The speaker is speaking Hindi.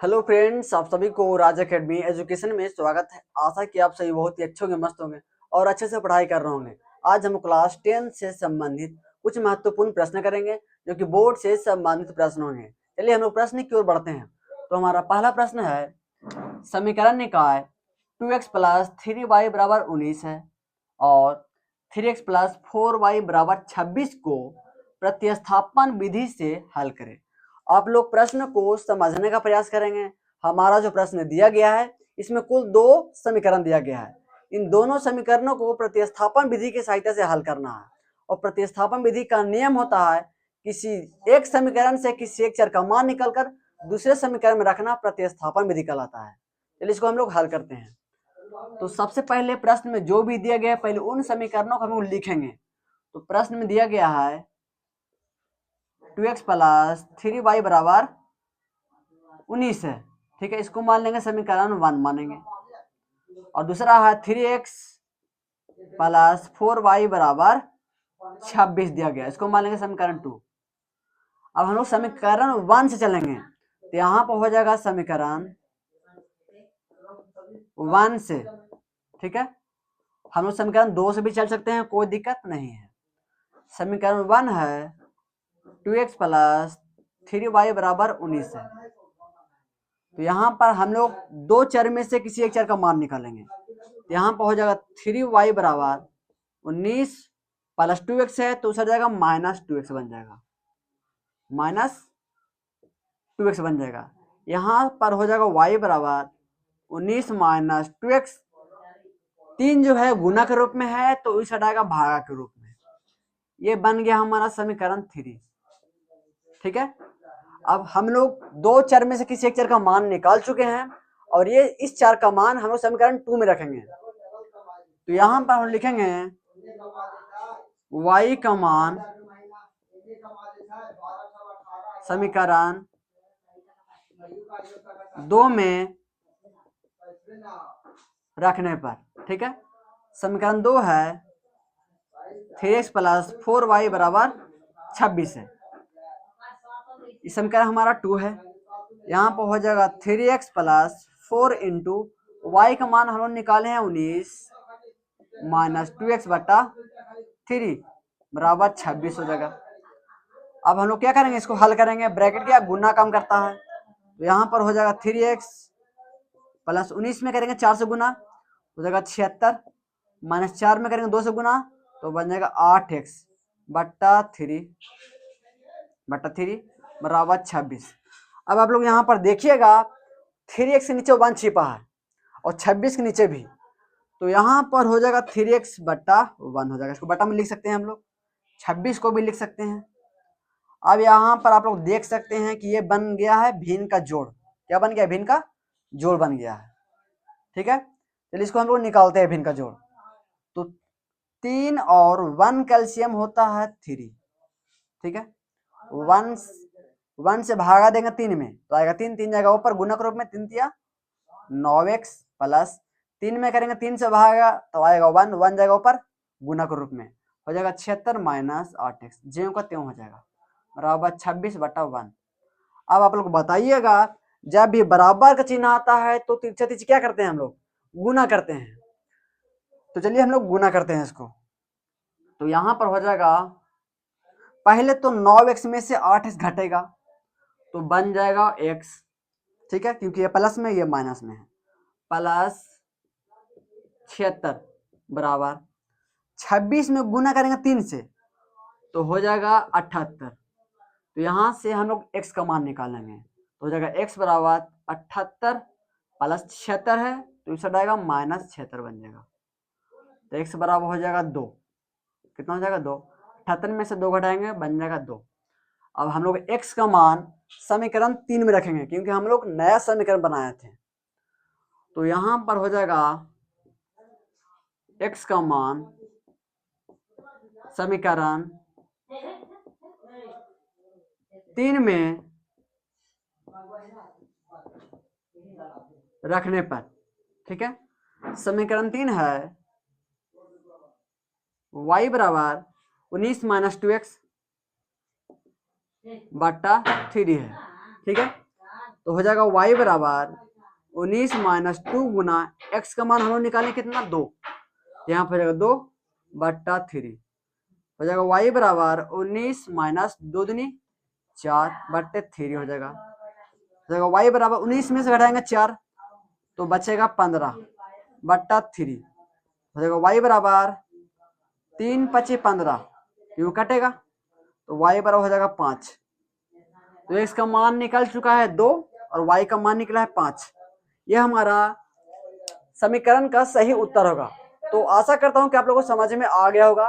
हेलो फ्रेंड्स, आप सभी को राज एकेडमी एजुकेशन में स्वागत है। आशा कि आप सभी बहुत ही अच्छे होंगे, मस्त होंगे और अच्छे से पढ़ाई कर रहे होंगे। आज हम क्लास 10 से संबंधित कुछ महत्वपूर्ण प्रश्न करेंगे जो कि बोर्ड से संबंधित प्रश्न होंगे। चलिए हम लोग प्रश्न की ओर बढ़ते हैं। तो हमारा पहला प्रश्न है, समीकरण निकाय 2x प्लस 3y बराबर 19 है और 3x प्लस 4y बराबर 26 को प्रतिस्थापन विधि से हल करें। आप लोग प्रश्न को समझने का प्रयास करेंगे। हमारा जो प्रश्न दिया गया है इसमें कुल दो समीकरण दिया गया है। इन दोनों समीकरणों को प्रतिस्थापन विधि की सहायता से हल करना है और प्रतिस्थापन विधि का नियम होता है किसी एक समीकरण से किसी एक चर का मान निकलकर दूसरे समीकरण में रखना प्रतिस्थापन विधि कहलाता है। चलिए इसको हम लोग हल करते हैं। तो सबसे पहले प्रश्न में जो भी दिया गया है पहले उन समीकरणों को हम लोग लिखेंगे। तो प्रश्न में दिया गया है 2x प्लस 3y बराबर 19 है, ठीक है। इसको मान लेंगे समीकरण 1 मानेंगे। और दूसरा है 3x प्लस 4y बराबर 26 दिया गया, इसको मान लेंगे समीकरण 2। अब हम लोग समीकरण 1 से चलेंगे तो यहाँ पर हो जाएगा समीकरण 1 से, ठीक है। हम लोग समीकरण 2 से भी चल सकते हैं, कोई दिक्कत नहीं है। समीकरण 1 है 2x प्लस 3y बराबर 19 है। तो यहाँ पर हम लोग दो चर में से किसी एक चर का मान निकालेंगे। तो यहाँ पर हो जाएगा 3y बराबर 19 प्लस 2x है तो सर जाएगा माइनस 2x बन जाएगा, माइनस 2x बन जाएगा। यहाँ पर हो जाएगा y बराबर 19 माइनस 2x। 3 जो है गुना के रूप में है तो इस हटाएगा भागा के रूप में। ये बन गया हमारा समीकरण 3, ठीक है। अब हम लोग दो चर में से किसी एक चर का मान निकाल चुके हैं और ये इस चर का मान हम लोग समीकरण 2 में रखेंगे। तो यहाँ पर हम लिखेंगे y का मान समीकरण 2 में रखने पर, ठीक है। समीकरण 2 है 3x प्लस 4y बराबर 26 है। इस समीकरण हमारा 2 है। यहाँ पर हो जाएगा 3x प्लस 4 इंटू वाई का मान हम लोग निकाले हैं 19 माइनस 2x बटा 3 बराबर 26 हो जाएगा। अब हम लोग क्या करेंगे, इसको हल करेंगे। ब्रैकेट क्या गुना काम करता है, तो यहाँ पर हो जाएगा 3x प्लस 19 में करेंगे 4 से गुना हो जाएगा 76 माइनस 4 में करेंगे 2 से गुना तो बन जाएगा 8x बट्टा 3 बराबर 26। अब आप लोग यहाँ पर देखिएगा 3x के नीचे 1 छिपा है और 26 के नीचे भी, तो यहाँ पर हो जाएगा 3x बट्टा 1 हो जाएगा। इसको बट्टा में लिख सकते हैं हम लोग, 26 को भी लिख सकते हैं। अब यहाँ पर आप लोग देख सकते हैं कि ये बन गया है भिन्न का जोड़। क्या बन गया, भिन्न का जोड़ बन गया है, ठीक है। चलिए इसको हम लोग निकालते हैं भिन्न का जोड़। तो 3 और 1 कैल्शियम होता है 3, ठीक है। 1 से भागा देंगे 3 में तो आएगा 3, 3 जाएगा ऊपर गुणक रूप में, 3 तिया 9x प्लस 3 में करेंगे 3 से भागा तो आएगा 1 जाएगा ऊपर गुणक रूप में हो जाएगा 76 माइनस 8x, ज्यों का त्यों हो जाएगा बराबर 26 बटा 1। अब आप लोग बताइएगा जब भी बराबर का चिन्ह आता है तो तिरछा तिरछी क्या करते हैं हम लोग, गुना करते हैं। तो चलिए हम लोग गुना करते हैं इसको। तो यहां पर हो जाएगा पहले तो 9x में से 8x घटेगा तो बन जाएगा x, ठीक है, क्योंकि ये प्लस में ये माइनस में है। प्लस 76 बराबर 26 में गुना करेंगे 3 से तो हो जाएगा 78। तो यहां से हम लोग x का मान निकालेंगे तो हो जाएगा x बराबर 78 प्लस 76 है तो इस आएगा माइनस 76 बन जाएगा। तो x बराबर हो जाएगा 2। कितना हो जाएगा 2। 78 में से 2 घटाएंगे बन जाएगा 2। अब हम लोग x का मान समीकरण 3 में रखेंगे क्योंकि हम लोग नया समीकरण बनाए थे। तो यहां पर हो जाएगा x का मान समीकरण 3 में रखने पर, ठीक है। समीकरण 3 है y बराबर 19 माइनस 2x बटा 3 है, ठीक है। तो हो जाएगा y बराबर 19 माइनस 2 गुना x का मान हम लोग निकालें कितना 2, यहाँ पर हो जाएगा 2/3 हो जाएगा y बराबर 19 माइनस 2 दूनी 4/3 हो जाएगा। y बराबर 19 में से घटाएंगे 4 तो बचेगा 15/3 हो जाएगा। y बराबर 3 × 15 क्यों कटेगा तो y बराबर हो जाएगा 5। तो x का मान निकल चुका है 2 और y का मान निकला है 5। यह हमारा समीकरण का सही उत्तर होगा। तो आशा करता हूं कि आप लोगों को समझ में आ गया होगा।